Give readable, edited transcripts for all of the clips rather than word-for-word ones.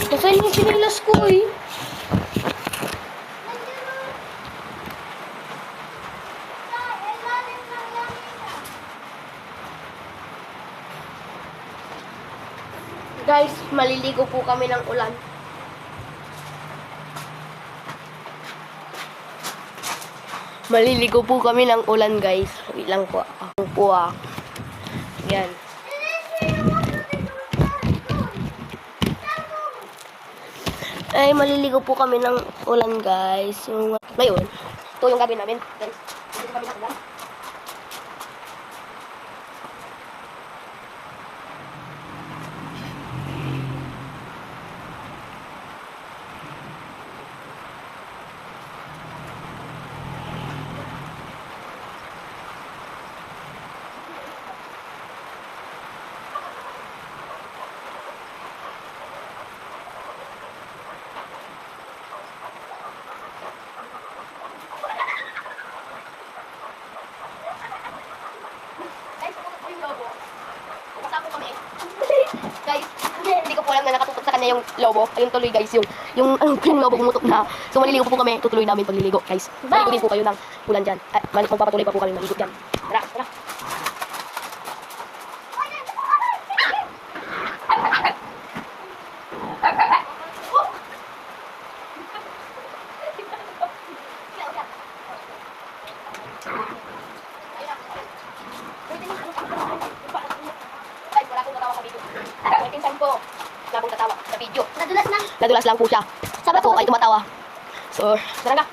Nasaan yung sinilas ko eh? Guys, maliligo po kami ng ulan. Maliligo po kami ng ulan, guys. Wait lang po. Ako po ah. Yan. Ay, maliligo po kami ng ulan, guys. Yung, ngayon, ito yung gagawin namin. Guys, ito kami ng ulan. Guys, hindi ko po alam na nakatutok sa kanya yung lobo. Ayun tuloy guys, yung lobo pumutok na. So maliligo po kami, tutuloy namin pagliligo guys. Maliligo din po kayo ng ulan dyan. At magpapatuloy pa po kami maligo dyan. Tara, tara. Nadulas lang po siya. Sabi ko ay tumatawa. So, tara na.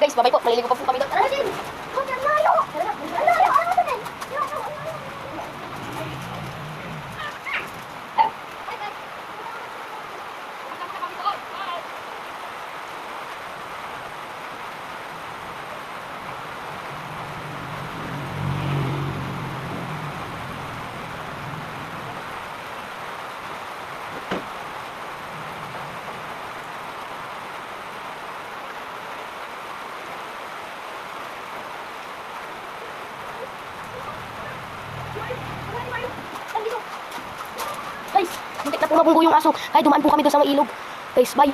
Guys, babay po. Maliligo pa po kami doon. Tara din. Guys, muntik na po mabunggo yung aso. Ay, dumaan po kami doon sa may ilog. Guys, bye.